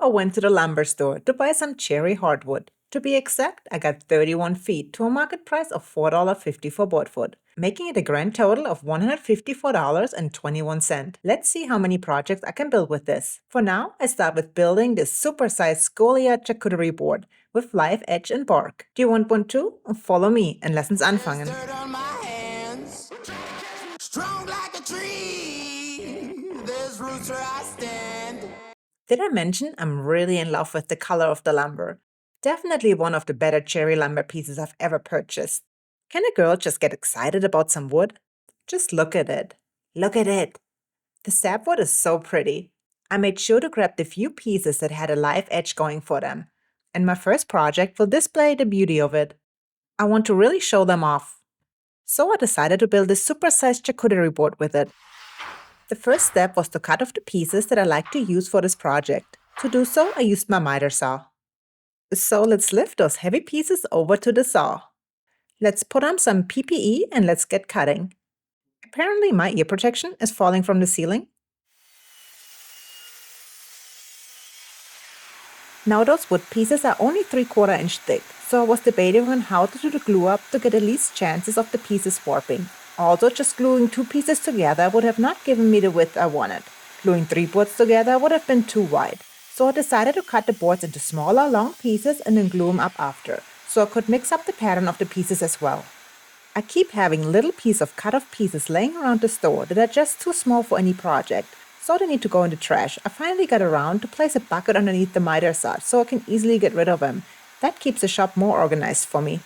I went to the lumber store to buy some cherry hardwood. To be exact, I got 31 feet to a market price of $4.50 for boardwood, making it a grand total of $154.21. Let's see how many projects I can build with this. For now, I start with building this super-sized Scolia charcuterie board with live edge and bark. Do you want one too? Follow me and lessons anfangen. Strong like a tree, there's roots where I stand. Did I mention I'm really in love with the color of the lumber? Definitely one of the better cherry lumber pieces I've ever purchased. Can a girl just get excited about some wood? Just look at it. Look at it. The sapwood is so pretty. I made sure to grab the few pieces that had a live edge going for them. And my first project will display the beauty of it. I want to really show them off. So I decided to build this super-sized charcuterie board with it. The first step was to cut off the pieces that I like to use for this project. To do so, I used my miter saw. So let's lift those heavy pieces over to the saw. Let's put on some PPE and let's get cutting. Apparently my ear protection is falling from the ceiling. Now those wood pieces are only 3/4 inch thick, so I was debating on how to do the glue up to get the least chances of the pieces warping. Also, just gluing 2 pieces together would have not given me the width I wanted. Gluing 3 boards together would have been too wide. So I decided to cut the boards into smaller, long pieces and then glue them up after, so I could mix up the pattern of the pieces as well. I keep having little pieces of cut-off pieces laying around the store that are just too small for any project, so they need to go in the trash. I finally got around to place a bucket underneath the miter saw so I can easily get rid of them. That keeps the shop more organized for me.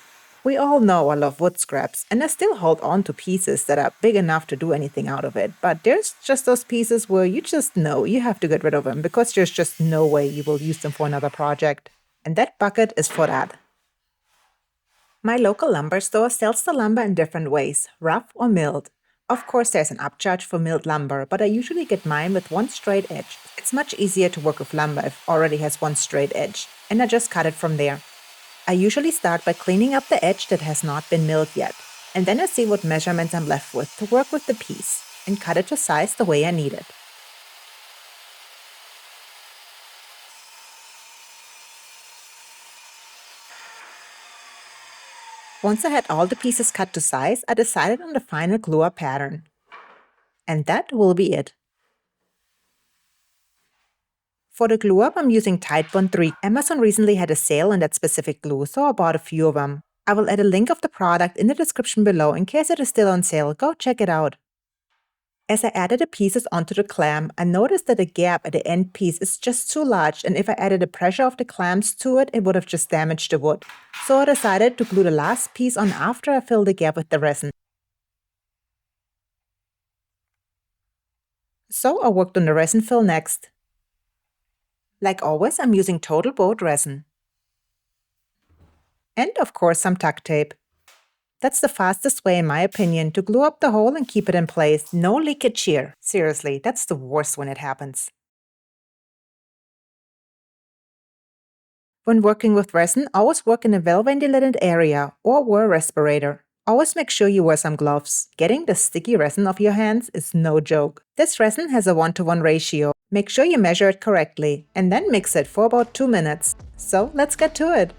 We all know I love wood scraps, and I still hold on to pieces that are big enough to do anything out of it. But there's just those pieces where you just know you have to get rid of them because there's just no way you will use them for another project. And that bucket is for that. My local lumber store sells the lumber in different ways, rough or milled. Of course, there's an upcharge for milled lumber, but I usually get mine with one straight edge. It's much easier to work with lumber if it already has one straight edge, and I just cut it from there. I usually start by cleaning up the edge that has not been milled yet, and then I see what measurements I'm left with to work with the piece, and cut it to size the way I need it. Once I had all the pieces cut to size, I decided on the final glue-up pattern. And that will be it. For the glue-up, I'm using Tidebond 3. Amazon recently had a sale on that specific glue, so I bought a few of them. I will add a link of the product in the description below in case it is still on sale. Go check it out. As I added the pieces onto the clamp, I noticed that the gap at the end piece is just too large, and if I added the pressure of the clamps to it, it would have just damaged the wood. So I decided to glue the last piece on after I filled the gap with the resin. So I worked on the resin fill next. Like always, I'm using total boat resin. And of course some tuck tape. That's the fastest way in my opinion to glue up the hole and keep it in place. No leakage here. Seriously, that's the worst when it happens. When working with resin, always work in a well-ventilated area or wear a respirator. Always make sure you wear some gloves. Getting the sticky resin off your hands is no joke. This resin has a 1:1 ratio. Make sure you measure it correctly and then mix it for about 2 minutes. So let's get to it.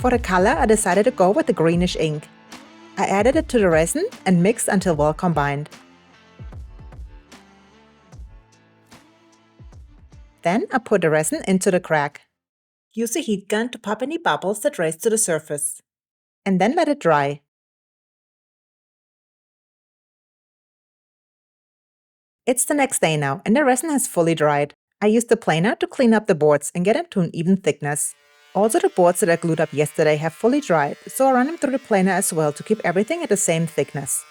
For the color, I decided to go with the greenish ink. I added it to the resin and mixed until well combined. Then I put the resin into the crack. Use a heat gun to pop any bubbles that raise to the surface. And then let it dry. It's the next day now and the resin has fully dried. I used the planer to clean up the boards and get them to an even thickness. Also, the boards that I glued up yesterday have fully dried, so I run them through the planer as well to keep everything at the same thickness.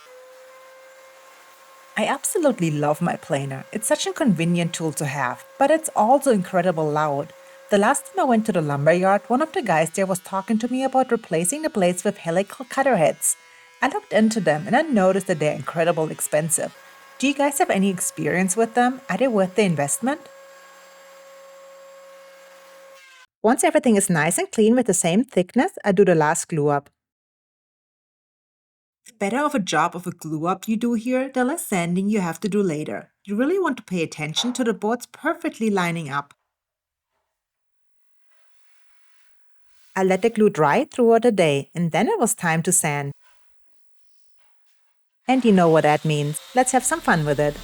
I absolutely love my planer. It's such a convenient tool to have, but it's also incredibly loud. The last time I went to the lumber yard, one of the guys there was talking to me about replacing the blades with helical cutter heads. I looked into them and I noticed that they're incredibly expensive. Do you guys have any experience with them? Are they worth the investment? Once everything is nice and clean with the same thickness, I do the last glue up. The better of a job of a glue up you do here, the less sanding you have to do later. You really want to pay attention to the boards perfectly lining up. I let the glue dry throughout the day, and then it was time to sand. And you know what that means. Let's have some fun with it.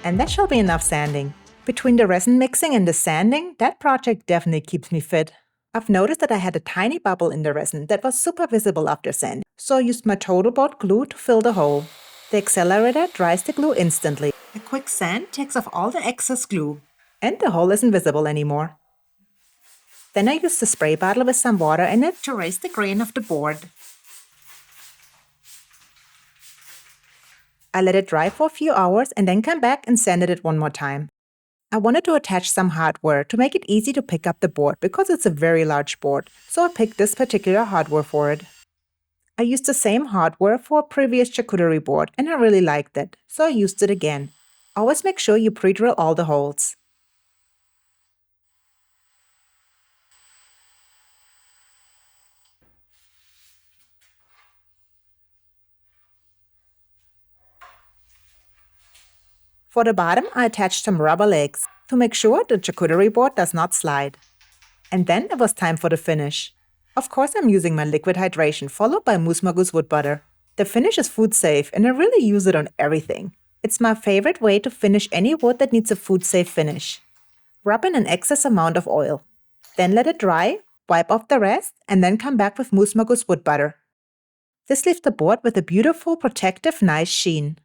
And that shall be enough sanding. Between the resin mixing and the sanding, that project definitely keeps me fit. I've noticed that I had a tiny bubble in the resin that was super visible after sanding, so I used my Tidebond glue to fill the hole. The accelerator dries the glue instantly. A quick sand takes off all the excess glue, and the hole isn't visible anymore. Then I used the spray bottle with some water in it to erase the grain of the board. I let it dry for a few hours and then come back and sanded it one more time. I wanted to attach some hardware to make it easy to pick up the board because it's a very large board, so I picked this particular hardware for it. I used the same hardware for a previous charcuterie board and I really liked it, so I used it again. Always make sure you pre-drill all the holes. For the bottom, I attached some rubber legs to make sure the charcuterie board does not slide. And then it was time for the finish. Of course, I'm using my liquid hydration followed by Moose Magoose wood butter. The finish is food safe and I really use it on everything. It's my favorite way to finish any wood that needs a food safe finish. Rub in an excess amount of oil. Then let it dry, wipe off the rest, and then come back with Moose Magoose wood butter. This leaves the board with a beautiful, protective, nice sheen.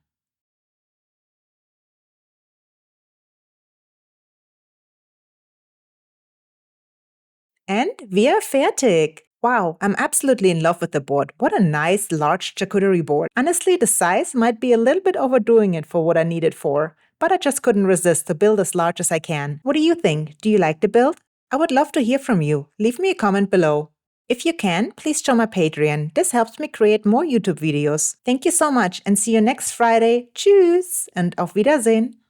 And wir fertig! Wow, I'm absolutely in love with the board. What a nice, large charcuterie board. Honestly, the size might be a little bit overdoing it for what I need it for, but I just couldn't resist to build as large as I can. What do you think? Do you like the build? I would love to hear from you. Leave me a comment below. If you can, please join my Patreon. This helps me create more YouTube videos. Thank you so much and see you next Friday. Tschüss and auf Wiedersehen.